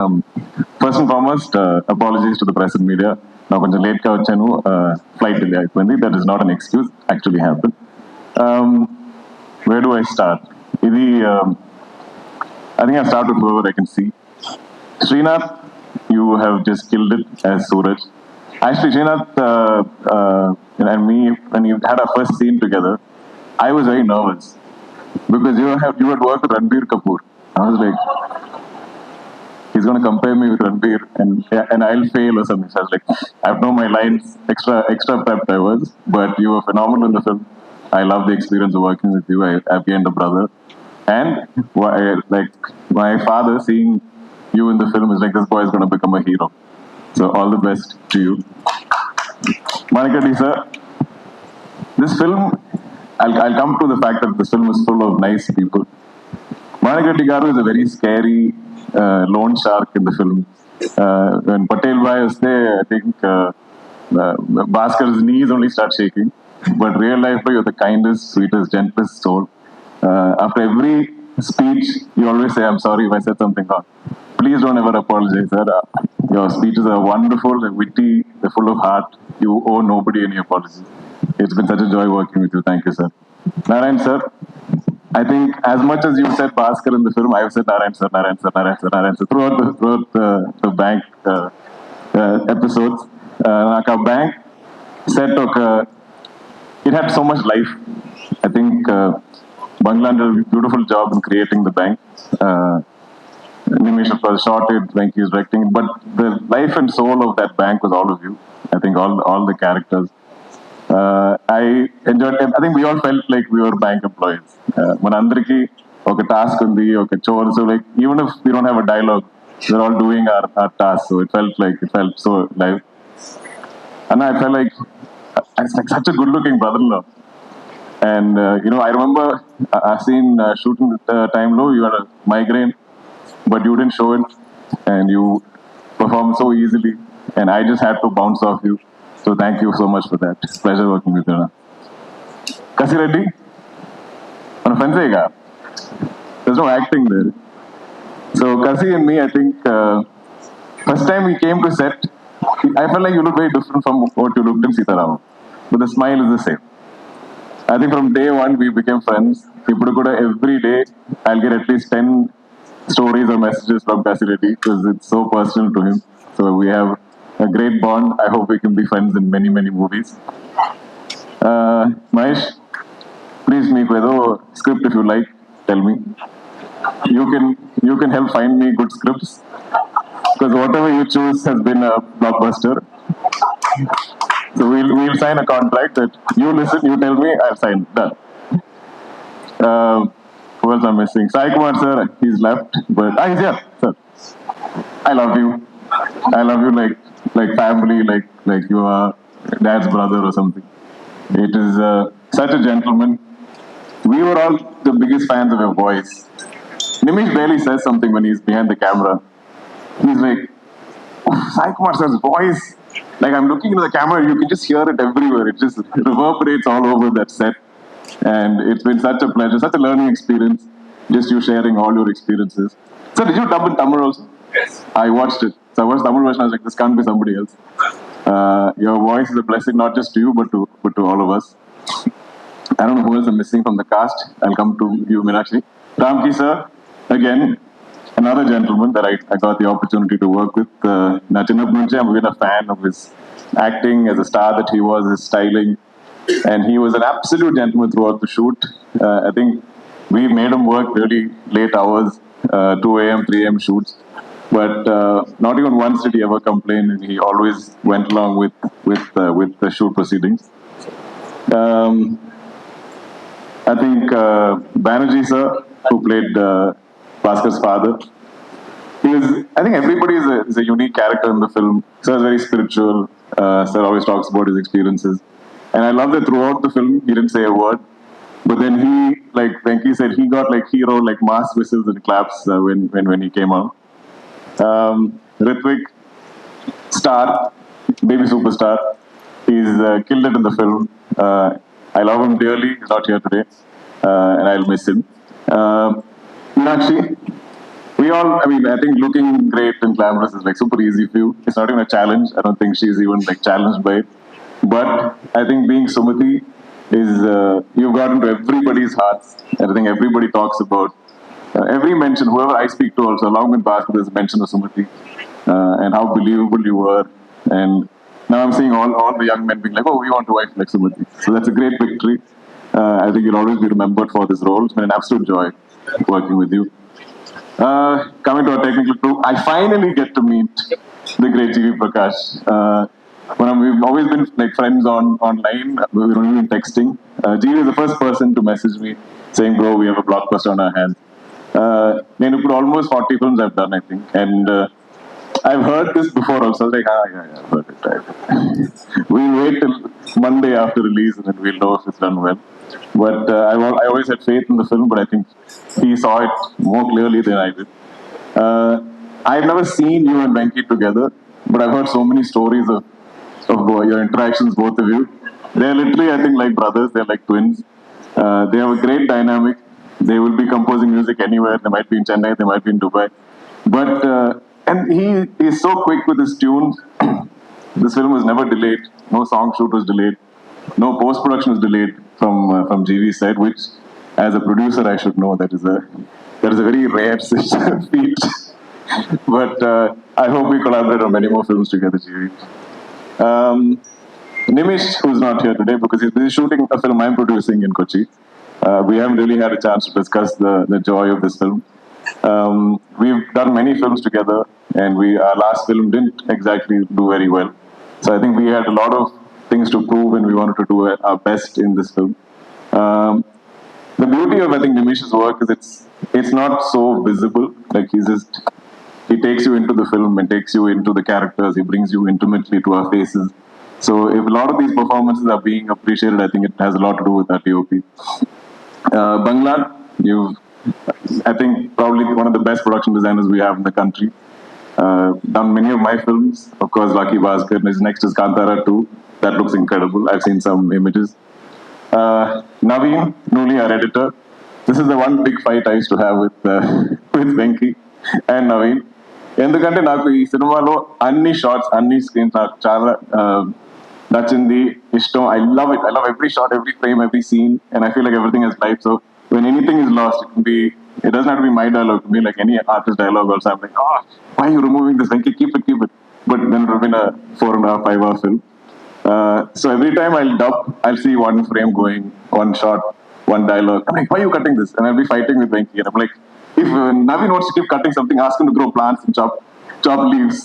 Um, First and foremost, apologies to the press and media. Now, కొంచెం late గా వచ్చాను. Flight delay అయిపోయింది. That is not an excuse. Actually happened. Um, where do I start? ఇది I think I'll start with whoever I can see. Srinath, you have just killed it as Suraj. Actually, Srinath and me, when you had our first scene together, I was very nervous because you had worked with Ranbir Kapoor. I was like, he's going to compare me with Ranbir and I'll fail or something. So I was like, I know my lines, extra prepped I was, but you were phenomenal in the film. I love the experience of working with you. I gained a brother. And like my father seeing you in the film is like, this boy is going to become a hero. So all the best to you. Manikadi sir, this film, I'll come to the fact that this film is full of nice people. Manikadi Garu is a very scary lone shark in the film. When Patel Bhai was there, I think Bhaskar's knees only start shaking. But real life, you're the kindest, sweetest, gentlest soul. After every speech, you always say, I'm sorry if I said something wrong. Please don't ever apologize, sir. Your speeches are wonderful, they're witty, they're full of heart. You owe nobody any apologies. It's been such a joy working with you. Thank you, sir. Narayan, sir. I think as much as you said Bhaskar in the film, I've said Narayan, sir, Narayan, sir, Narayan, sir, Narayan, sir throughout the bank episodes. Our bank set it had so much life. I think Bangla did a beautiful job in creating the bank. Nimish, of course, shot it, Venki is directing it, but the life and soul of that bank was all of you. I think all the characters. I enjoyed it. I think we all felt like we were bank employees. Manandriki, okay, task undi, okay, chore. So like, even if we don't have a dialogue, we're all doing our task. So it felt so live. And I felt like it's like such a good-looking brother-in-law. And I remember I seen shooting time low. You had a migraine, but you didn't show it, and you performed so easily. And I just had to bounce off you. So thank you so much for that. It's a pleasure working with you. Kasi Reddy, on a there's no acting there. So Kasi and me, I think first time we came to set, I felt like you look very different from what you looked in Sitaram. But the smile is the same. I think from day one we became friends. Every day I'll get at least 10 stories or messages from Kasi Reddy because it's so personal to him. So we have a great bond. I hope we can be friends in many, many movies. Mahesh, please make a script if you like. Tell me. You can help find me good scripts because whatever you choose has been a blockbuster. So we'll sign a contract that you listen, you tell me, I'll sign. Done. Who else I'm missing? Sai Kumar sir, he's left, but he's here, sir. I love you. I love you like family, like you are dad's brother or something. It is such a gentleman. We were all the biggest fans of your voice. Nimish barely says something when he's behind the camera. He's like, Sai Kumar sir's voice. Like I'm looking into the camera, you can just hear it everywhere. It just reverberates all over that set. And it's been such a pleasure, such a learning experience. Just you sharing all your experiences. So did you dub in Tamil also? Yes. I watched it. So I watched Tamil version. I was like, this can't be somebody else. Your voice is a blessing not just to you, but to all of us. I don't know who else I'm missing from the cast. I'll come to you, Meenakshi. Ramki sir, again, another gentleman that I got the opportunity to work with. Nachinabnunche, I'm been a fan of his acting as a star that he was, his styling. And he was an absolute gentleman throughout the shoot. I think we made him work really late hours, 2 a.m., 3 a.m. shoots. But not even once did he ever complain, and he always went along with the shoot proceedings. I think Banerjee sir, who played Bhaskar's father, I think everybody is a unique character in the film. Sir is very spiritual. Sir always talks about his experiences. And I love that throughout the film, he didn't say a word. But then he, like Venki said, he got like hero, like mass whistles and claps when he came out. Ritwik, star, baby superstar. He's killed it in the film. I love him dearly. He's not here today. And I'll miss him. Meenakshi, we all, I mean, I think looking great and glamorous is like super easy for you. It's not even a challenge. I don't think she's even like challenged by it. But I think being Sumati is, you've got into everybody's hearts. I think everybody talks about, every mention, whoever I speak to also, along with Bhaskar, there's a mention of Sumati and how believable you were. And now I'm seeing all the young men being like, oh, we want a wife like Sumati. So that's a great victory. I think you'll always be remembered for this role. It's been an absolute joy working with you. Coming to our technical crew, I finally get to meet the great GV Prakash. We've always been like friends online, we've only been texting. GV is the first person to message me saying, bro, we have a blockbuster on our hands. Nenu put almost 40 films I've done, I think. And I've heard this before also. I was like, yeah, I've heard it. Right. We'll wait till Monday after release and then we'll know if it's done well. But I always had faith in the film, but I think he saw it more clearly than I did. I've never seen you and Venki together, but I've heard so many stories of your interactions, both of you. They're literally, I think, like brothers. They're like twins. They have a great dynamic. They will be composing music anywhere. They might be in Chennai. They might be in Dubai. But and he is so quick with his tunes. This film was never delayed. No song shoot was delayed. No post production was delayed from GV's side, which, as a producer, I should know that is a very rare feat. But I hope we collaborate on many more films together, GV. Nimish, who's not here today because he's busy shooting a film I'm producing in Kochi. We haven't really had a chance to discuss the joy of this film. We've done many films together, and our last film didn't exactly do very well. So I think we had a lot of things to prove, and we wanted to do our best in this film. The beauty of, I think, Nimish's work is it's not so visible. Like he takes you into the film and takes you into the characters. He brings you intimately to our faces. So if a lot of these performances are being appreciated, I think it has a lot to do with our TOP. Bangla, I think, probably one of the best production designers we have in the country. Done many of my films. Of course, Lucky Bhaskar. His next is Kantara 2. That looks incredible. I've seen some images. Naveen, Nuli, our editor. This is the one big fight I used to have with with Venki and Naveen. ఎందుకంటే నాకు ఈ సినిమాలో అన్ని shorts అన్ని screens నాకు చాలా నచ్చింది ఇష్టం. I love it. I love every shot, every frame, every scene, and I feel like everything has life. So when anything is lost, it doesn't have to be my dialogue. It can be like any artist dialogue also. I'm like, why are you removing this? Venki, keep it. But then it will be a 4.5, 5 hour film. So every time I'll dub, I'll see one frame going, one shot, one dialogue. I'm like, why are you cutting this? And I'll be fighting with Venki. And I'm like, if Naveen wants to keep cutting something, ask him to grow plants and chop leaves,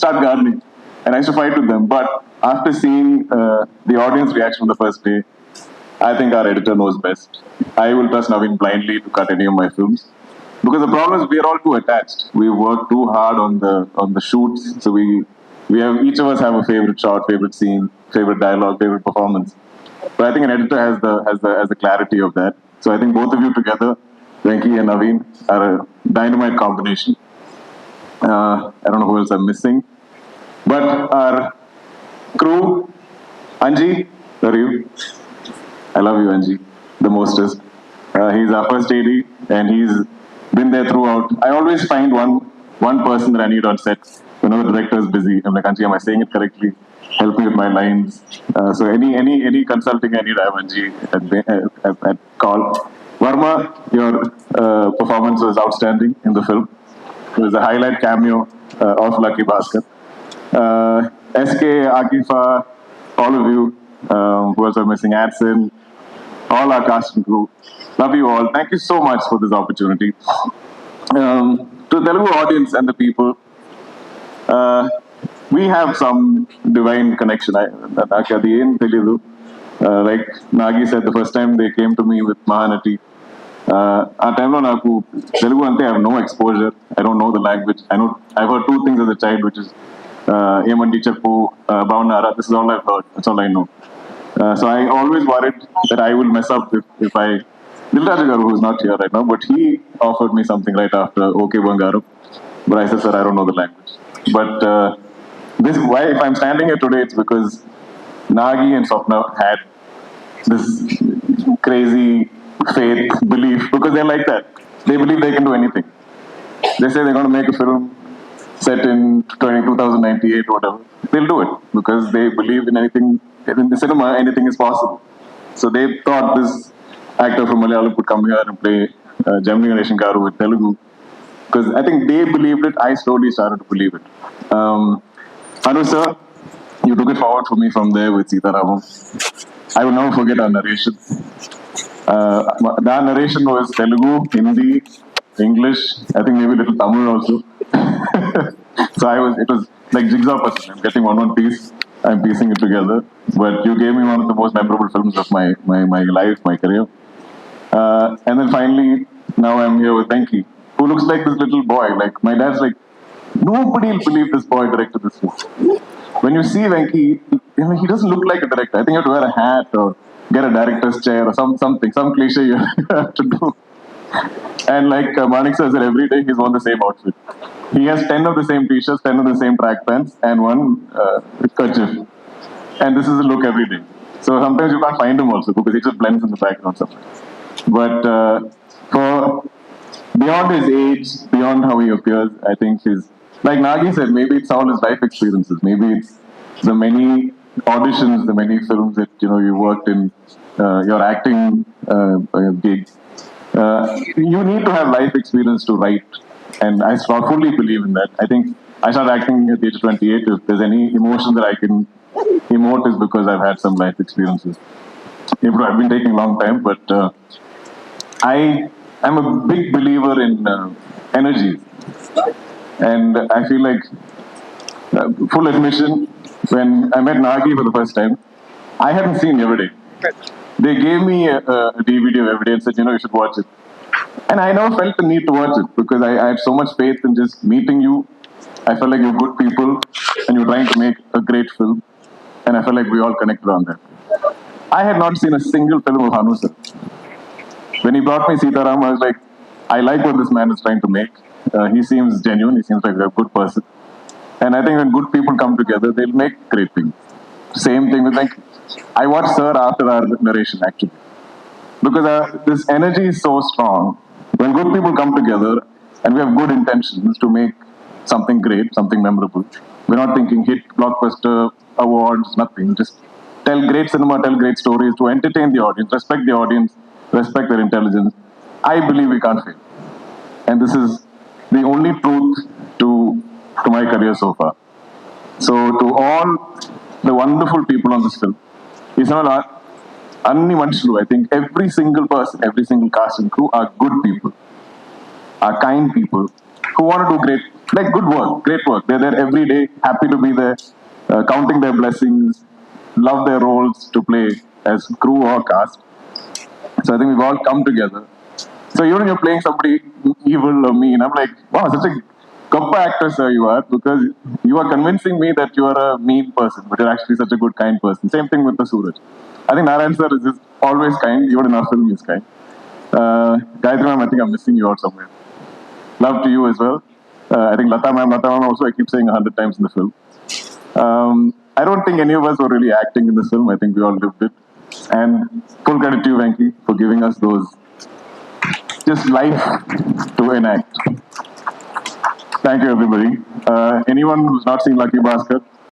start gardening. And I used to fight with them. But after seeing the audience reaction on the first day, I think our editor knows best. I will trust Naveen blindly to cut any of my films. Because the problem is we are all too attached. We work too hard on the shoots. So we have, each of us have a favorite shot, favorite scene, favorite dialogue, favorite performance. But I think an editor has the clarity of that. So I think both of you together, Venki and Naveen, are a dynamite combination. I don't know who else I'm missing. But our crew, Anji, where are you? I love you, Anji, the mostest. He's our first AD, and he's been there throughout. I always find one person that I need on set. The director is busy. I'm like, Anji, am I saying it correctly? Help me with my lines. So any consulting I need, I have Anji at call. Varma, your performance was outstanding in the film. It was a highlight cameo of Lucky Bhaskar. SK, Akifa, all of you, who else are missing, Adson, all our cast and crew. Love you all. Thank you so much for this opportunity. To the Telugu audience and the people, we have some divine connection. Like Nagi said, the first time they came to me with Mahanati, ఆ టైంలో నాకు తెలుగు అంటే I have no exposure. I don't know the language. I've heard two things as a child, which is ఏమండి చెప్పు, బాగున్నారా. This is all I've heard. That's all I know. So I always worried that I will mess up if I... Dilraj Garu, who's not here right now, but he offered me something right after OK Bangaram. But I said, sir, I don't know the language. But why, if I'm standing here today, it's because Nagi and Swapna had this crazy faith, belief, because they're like that. They believe they can do anything. They say they're going to make a film set in 2098 or whatever. They'll do it because they believe in anything. In the cinema, anything is possible. So they thought this actor from Malayalam could come here and play Gemini Ganeshan Garu with Telugu. Because I think they believed it, I slowly started to believe it. Anu sir, you took it forward for me from there with Sita Ramam. I will never forget our narration. That narration was Telugu, Hindi, English, I think maybe a little Tamil also. So it was like jigsaw puzzle. I'm getting one piece, I'm piecing it together. But you gave me one of the most memorable films of my life, my career. And then finally, now I'm here with Venki, who looks like this little boy. Like, my dad's like, nobody will believe this boy directed this film. When you see Venki, he doesn't look like a director. I think you have to wear a hat or get a director's chair or something, some cliche you have to do. And like Manik says, that every day he's worn the same outfit. He has 10 of the same t-shirts, 10 of the same track pants, and one kerchief. And this is the look every day. So sometimes you can't find him also because he just blends in the background sometimes. But for beyond his age, beyond how he appears, I think he's, like Nagi said, maybe it's all his life experiences. Maybe it's the many auditions, the many films that you worked in, your acting gigs. You need to have life experience to write, and I fully believe in that. I think I started acting at the age of 28. If there's any emotion that I can emote, is because I've had some life experiences. I've been taking a long time, but I'm a big believer in energy, and I feel like, full admission, when I met Nagi for the first time, I hadn't seen Everyday. They gave me a DVD of Everyday and said, you should watch it. And I never felt the need to watch it because I had so much faith in just meeting you. I felt like you're good people and you're trying to make a great film. And I felt like we all connected on that. I had not seen a single film of Hanu sir. When he brought me Sita Ram, I was like, I like what this man is trying to make. He seems genuine. He seems like a good person. And I think when good people come together, they'll make great things. Same thing with like, I watched Sir after our narration actually. Because this energy is so strong. When good people come together and we have good intentions to make something great, something memorable, we're not thinking hit, blockbuster, awards, nothing. Just tell great cinema, tell great stories to entertain the audience, respect their intelligence. I believe we can't fail. And this is the only truth to my career so far. So to all the wonderful people on this film, it's not Anni Manshulu, I think every single person, every single cast and crew are good people, are kind people who want to do good work, great work. They're there every day, happy to be there, counting their blessings, love their roles to play as crew or cast. So I think we've all come together. So even when you're playing somebody evil or mean, I'm like, wow, such a Kappa actor, sir, you are, because you are convincing me that you are a mean person, but you're actually such a good, kind person. Same thing with the Suraj. I think Narayan sir is just always kind, even in our film he's kind. Gayatri ma'am, I think I'm missing you out somewhere. Love to you as well. I think Lata ma'am also, I keep saying 100 times in the film. I don't think any of us were really acting in this film. I think we all lived it. And full credit to you, Venki, for giving us those just life to enact. Thank you, everybody. Anyone who's not seen Lucky Bhaskar,